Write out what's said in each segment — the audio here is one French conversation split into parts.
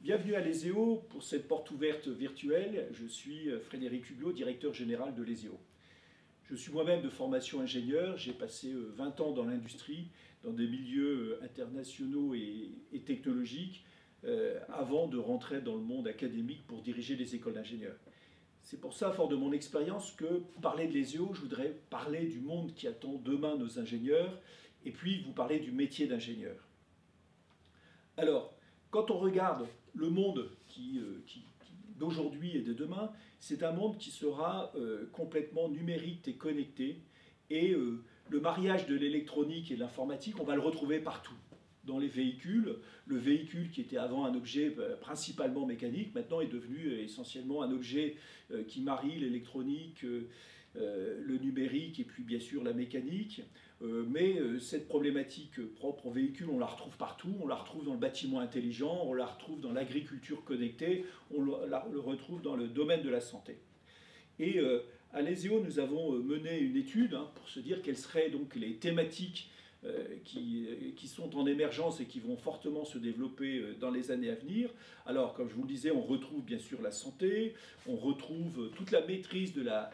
Bienvenue à Leseo pour cette porte ouverte virtuelle. Je suis Frédéric Hublot, directeur général de Leseo. Je suis moi-même de formation ingénieur, j'ai passé 20 ans dans l'industrie, dans des milieux internationaux et technologiques, avant de rentrer dans le monde académique pour diriger des écoles d'ingénieurs. C'est pour ça, fort de mon expérience, que pour parler de Leseo, je voudrais parler du monde qui attend demain nos ingénieurs, et puis vous parler du métier d'ingénieur. Alors, quand on regarde le monde d'aujourd'hui et de demain, c'est un monde qui sera complètement numérique et connecté. Et le mariage de l'électronique et de l'informatique, on va le retrouver partout. Dans les véhicules, le véhicule qui était avant un objet principalement mécanique, maintenant est devenu essentiellement un objet qui marie l'électronique, le numérique et puis bien sûr la mécanique. Mais cette problématique propre au véhicule, on la retrouve partout, on la retrouve dans le bâtiment intelligent, on la retrouve dans l'agriculture connectée, on le retrouve dans le domaine de la santé. Et à Leseo, nous avons mené une étude pour se dire quelles seraient donc les thématiques qui sont en émergence et qui vont fortement se développer dans les années à venir. Alors, comme je vous le disais, on retrouve bien sûr la santé, on retrouve toute la maîtrise de la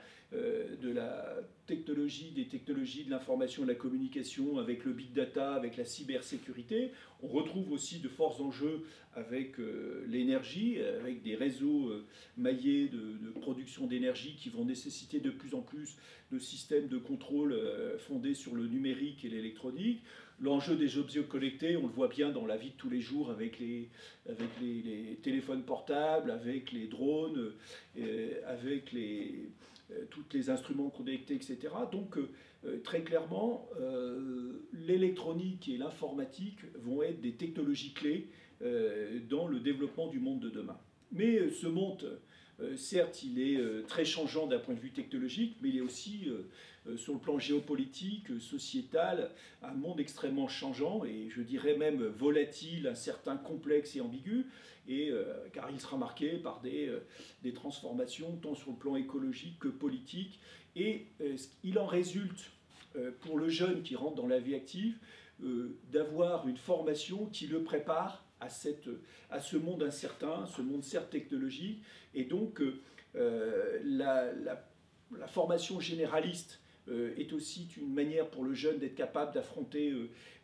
technologie, des technologies de l'information et de la communication avec le big data, avec la cybersécurité. On retrouve aussi de forts enjeux avec l'énergie, avec des réseaux maillés de production d'énergie qui vont nécessiter de plus en plus de systèmes de contrôle fondés sur le numérique et l'électronique. L'enjeu des objets connectés, on le voit bien dans la vie de tous les jours avec les téléphones portables, avec les drones, avec tous les instruments connectés, etc. Donc très clairement, l'électronique et l'informatique vont être des technologies clés dans le développement du monde de demain. Mais ce monde, certes, il est très changeant d'un point de vue technologique, mais il est aussi, sur le plan géopolitique, sociétal, un monde extrêmement changeant, et je dirais même volatile, incertain, complexe et ambigu, car il sera marqué par des transformations, tant sur le plan écologique que politique, et il en résulte, pour le jeune qui rentre dans la vie active, d'avoir une formation qui le prépare à ce monde incertain, ce monde certes technologique, et donc la formation généraliste est aussi une manière pour le jeune d'être capable d'affronter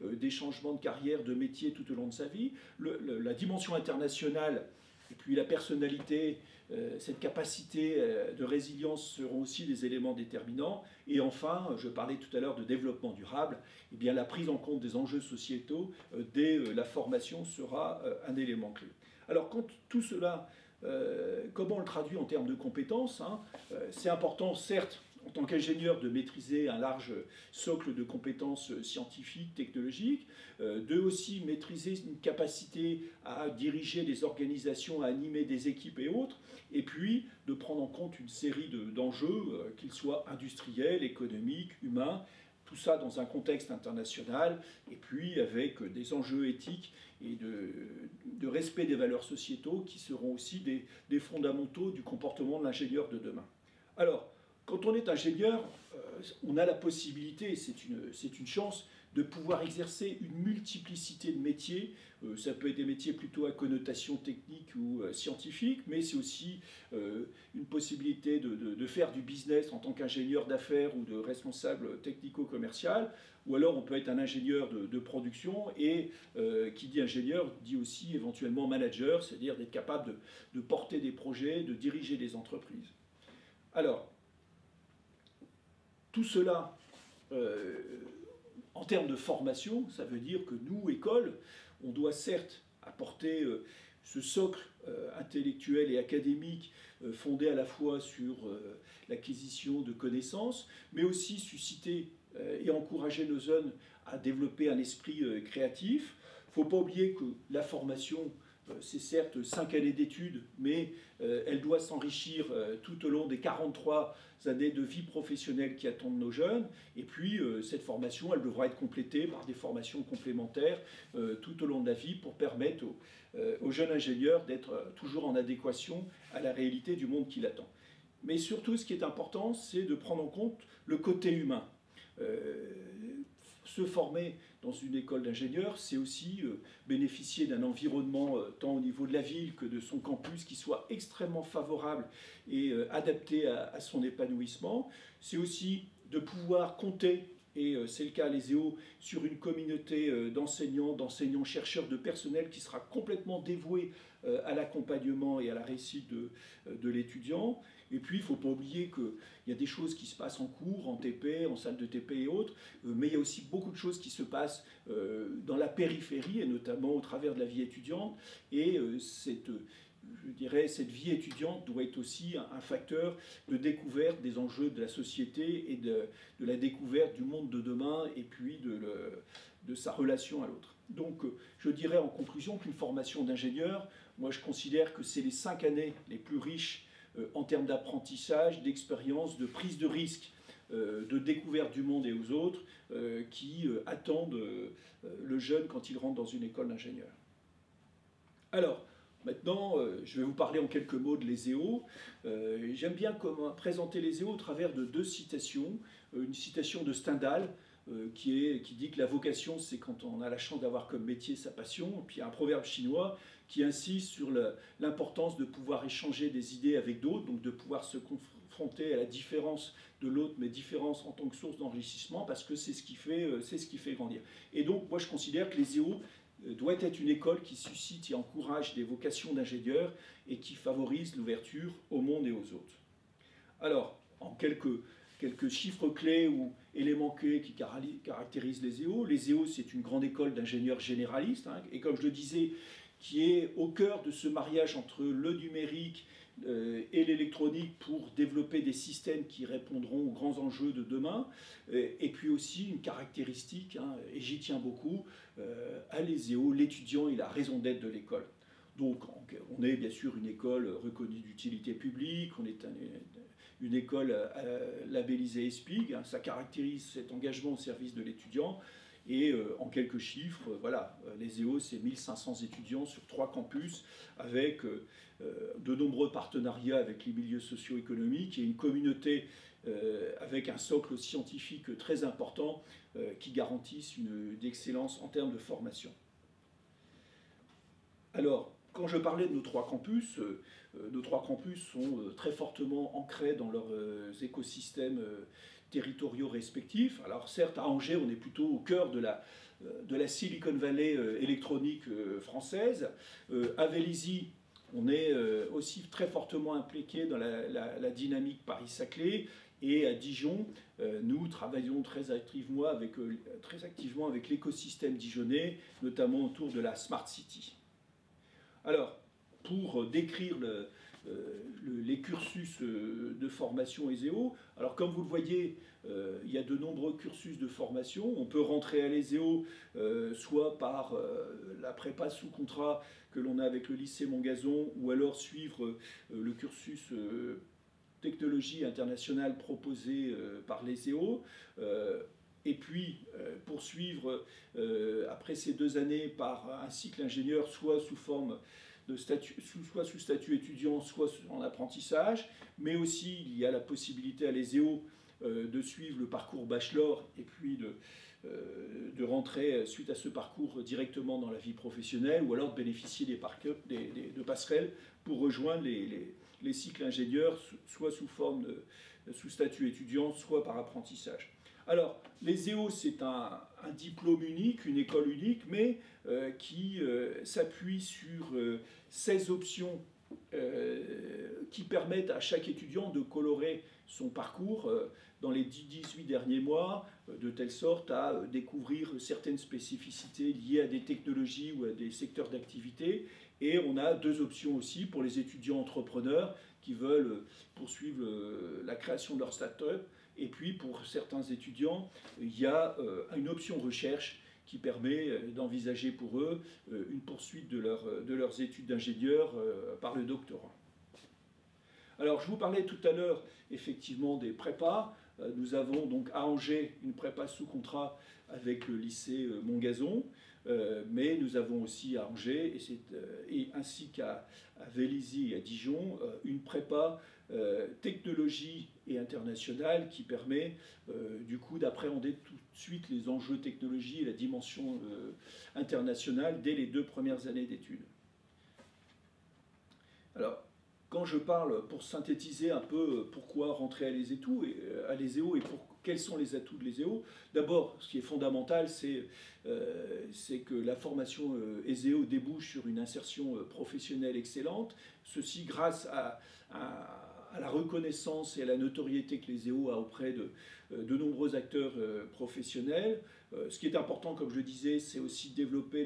des changements de carrière, de métier tout au long de sa vie. La dimension internationale et puis la personnalité, cette capacité de résilience seront aussi des éléments déterminants. Et enfin, je parlais tout à l'heure de développement durable, eh bien la prise en compte des enjeux sociétaux dès la formation sera un élément clé. Alors quand tout cela, comment on le traduit en termes de compétences, c'est important certes en tant qu'ingénieur de maîtriser un large socle de compétences scientifiques, technologiques, de aussi maîtriser une capacité à diriger des organisations, à animer des équipes et autres, et puis de prendre en compte une série d'enjeux, qu'ils soient industriels, économiques, humains, tout ça dans un contexte international, et puis avec des enjeux éthiques et de respect des valeurs sociétaux qui seront aussi des fondamentaux du comportement de l'ingénieur de demain. Alors, quand on est ingénieur, on a la possibilité, c'est une chance, de pouvoir exercer une multiplicité de métiers. Ça peut être des métiers plutôt à connotation technique ou scientifique, mais c'est aussi une possibilité de faire du business en tant qu'ingénieur d'affaires ou de responsable technico-commercial, ou alors on peut être un ingénieur de production, et qui dit ingénieur dit aussi éventuellement manager, c'est-à-dire d'être capable de porter des projets, de diriger des entreprises. Alors, tout cela, en termes de formation, ça veut dire que nous, école, on doit certes apporter ce socle intellectuel et académique fondé à la fois sur l'acquisition de connaissances, mais aussi susciter et encourager nos jeunes à développer un esprit créatif. Il ne faut pas oublier que la formation, c'est certes 5 années d'études, mais elle doit s'enrichir tout au long des 43 années de vie professionnelle qui attendent nos jeunes. Et puis, cette formation, elle devra être complétée par des formations complémentaires tout au long de la vie pour permettre aux jeunes ingénieurs d'être toujours en adéquation à la réalité du monde qui l'attend. Mais surtout, ce qui est important, c'est de prendre en compte le côté humain. se former dans une école d'ingénieur, c'est aussi bénéficier d'un environnement, tant au niveau de la ville que de son campus, qui soit extrêmement favorable et adapté à son épanouissement. C'est aussi de pouvoir compter, et c'est le cas à l'ESEO, sur une communauté d'enseignants-chercheurs, de personnel qui sera complètement dévoué à l'accompagnement et à la réussite de l'étudiant. Et puis, il ne faut pas oublier qu'il y a des choses qui se passent en cours, en TP, en salle de TP et autres, mais il y a aussi beaucoup de choses qui se passent dans la périphérie, et notamment au travers de la vie étudiante. Et je dirais, cette vie étudiante doit être aussi un facteur de découverte des enjeux de la société et de la découverte du monde de demain, et puis de sa relation à l'autre. Donc, je dirais en conclusion qu'une formation d'ingénieur, moi je considère que c'est les 5 années les plus riches en termes d'apprentissage, d'expérience, de prise de risque, de découverte du monde et aux autres, qui attendent le jeune quand il rentre dans une école d'ingénieur. Alors, maintenant, je vais vous parler en quelques mots de l'ESEO. J'aime bien présenter l'ESEO au travers de 2 citations. Une citation de Stendhal, qui dit que la vocation, c'est quand on a la chance d'avoir comme métier sa passion. Et puis il y a un proverbe chinois qui insiste sur l'importance de pouvoir échanger des idées avec d'autres, donc de pouvoir se confronter à la différence de l'autre, mais différence en tant que source d'enrichissement, parce que c'est ce qui fait grandir. Et donc, moi, je considère que l'ESEO doit être une école qui suscite et encourage des vocations d'ingénieurs et qui favorise l'ouverture au monde et aux autres. Alors, en quelques chiffres clés ou éléments clés qui caractérisent l'ESEO. L'ESEO, c'est une grande école d'ingénieurs généralistes, hein, et comme je le disais, qui est au cœur de ce mariage entre le numérique et l'électronique pour développer des systèmes qui répondront aux grands enjeux de demain. Et puis aussi une caractéristique, hein, et j'y tiens beaucoup, à l'ESEO, l'étudiant est la raison d'être de l'école. Donc on est bien sûr une école reconnue d'utilité publique, on est une école labellisée ESPIG, hein, ça caractérise cet engagement au service de l'étudiant. Et en quelques chiffres, voilà, l'ESEO, c'est 1500 étudiants sur 3 campus, avec de nombreux partenariats avec les milieux socio-économiques et une communauté avec un socle scientifique très important qui garantissent une excellence en termes de formation. Alors, quand je parlais de nos 3 campus sont très fortement ancrés dans leurs écosystèmes territoriaux respectifs. Alors certes, à Angers, on est plutôt au cœur de la Silicon Valley électronique française. À Vélizy, on est aussi très fortement impliqué dans la dynamique Paris-Saclay. Et à Dijon, nous travaillons très activement avec l'écosystème dijonnais, notamment autour de la Smart City. Alors, pour décrire les cursus de formation ESEO, alors comme vous le voyez, il y a de nombreux cursus de formation. On peut rentrer à l'ESEO soit par la prépa sous contrat que l'on a avec le lycée Montgazon, ou alors suivre le cursus technologie internationale proposé par l'ESEO. Et puis poursuivre après ces 2 années par un cycle ingénieur, soit sous forme soit sous statut étudiant, soit en apprentissage, mais aussi il y a la possibilité à l'ESEO de suivre le parcours bachelor et puis de rentrer suite à ce parcours directement dans la vie professionnelle, ou alors de bénéficier de passerelles pour rejoindre les cycles ingénieurs, soit sous statut étudiant, soit par apprentissage. Alors, l'ESEO, c'est un diplôme unique, une école unique, mais qui s'appuie sur 16 options qui permettent à chaque étudiant de colorer son parcours dans les 18 derniers mois, de telle sorte à découvrir certaines spécificités liées à des technologies ou à des secteurs d'activité. Et on a 2 options aussi pour les étudiants entrepreneurs qui veulent poursuivre la création de leur start-up. Et puis pour certains étudiants, il y a une option recherche qui permet d'envisager pour eux une poursuite de leurs études d'ingénieur par le doctorat. Alors je vous parlais tout à l'heure effectivement des prépas. Nous avons donc à Angers une prépa sous contrat avec le lycée Montgazon. mais nous avons aussi à Angers, ainsi qu'à Vélizy et à Dijon, une prépa technologie et internationale qui permet du coup d'appréhender tout de suite les enjeux technologie et la dimension internationale dès les 2 premières années d'études. Alors, quand je parle, pour synthétiser un peu pourquoi rentrer à l'ESEO et quels sont les atouts de l'ESEO, d'abord, ce qui est fondamental, c'est que la formation ESEO débouche sur une insertion professionnelle excellente, ceci grâce à la reconnaissance et à la notoriété que l'ESEO a auprès de nombreux acteurs professionnels. Ce qui est important, comme je le disais, c'est aussi développer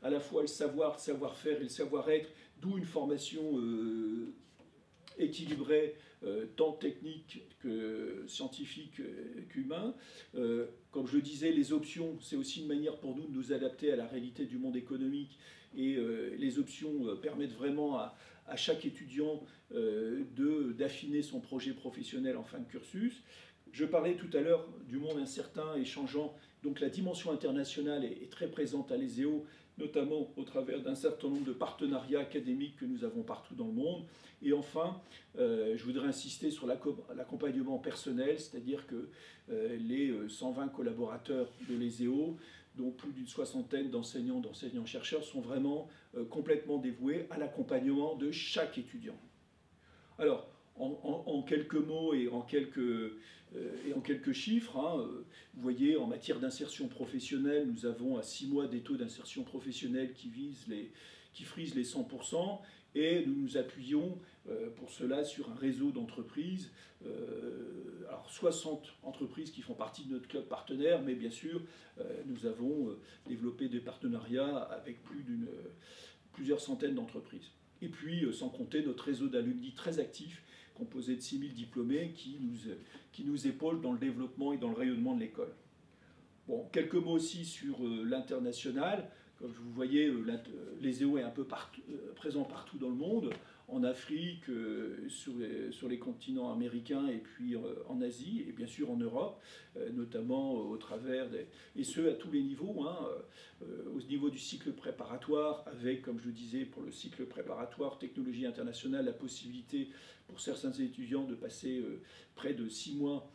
à la fois le savoir-faire et le savoir-être, d'où une formation équilibrée, tant technique que scientifique qu'humain. Comme je le disais, les options, c'est aussi une manière pour nous de nous adapter à la réalité du monde économique, et les options permettent vraiment à chaque étudiant d'affiner son projet professionnel en fin de cursus. Je parlais tout à l'heure du monde incertain et changeant, donc la dimension internationale est très présente à l'ESEO, notamment au travers d'un certain nombre de partenariats académiques que nous avons partout dans le monde. Et enfin, je voudrais insister sur l'accompagnement personnel, c'est-à-dire que les 120 collaborateurs de l'ESEO, dont plus d'une soixantaine d'enseignants-chercheurs, sont vraiment complètement dévoués à l'accompagnement de chaque étudiant. Alors, en quelques mots et en quelques chiffres, hein, vous voyez, en matière d'insertion professionnelle, nous avons à 6 mois des taux d'insertion professionnelle qui frisent les 100%, et nous nous appuyons pour cela sur un réseau d'entreprises, alors 60 entreprises qui font partie de notre club partenaire, mais bien sûr, nous avons développé des partenariats avec plusieurs centaines d'entreprises. Et puis, sans compter notre réseau d'alumni très actif, composé de 6000 diplômés qui nous épaulent dans le développement et dans le rayonnement de l'école. Bon, quelques mots aussi sur l'international. Comme vous voyez, l'ESEO est un peu présent partout dans le monde, en Afrique, sur les continents américains et puis en Asie, et bien sûr en Europe, notamment au travers et ce à tous les niveaux, hein, au niveau du cycle préparatoire, avec, comme je le disais, pour le cycle préparatoire technologie internationale, la possibilité pour certains étudiants de passer près de 6 mois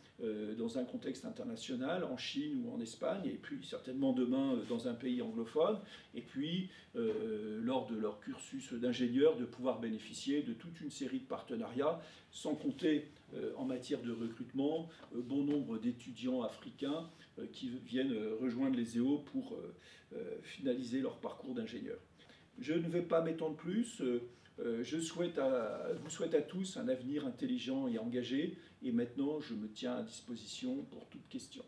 dans un contexte international, en Chine ou en Espagne, et puis certainement demain dans un pays anglophone, et puis lors de leur cursus d'ingénieur, de pouvoir bénéficier de toute une série de partenariats, sans compter en matière de recrutement, bon nombre d'étudiants africains qui viennent rejoindre l'ESEO pour finaliser leur parcours d'ingénieur. Je ne vais pas m'étendre plus. Je vous souhaite à tous un avenir intelligent et engagé. Et maintenant, je me tiens à disposition pour toute question.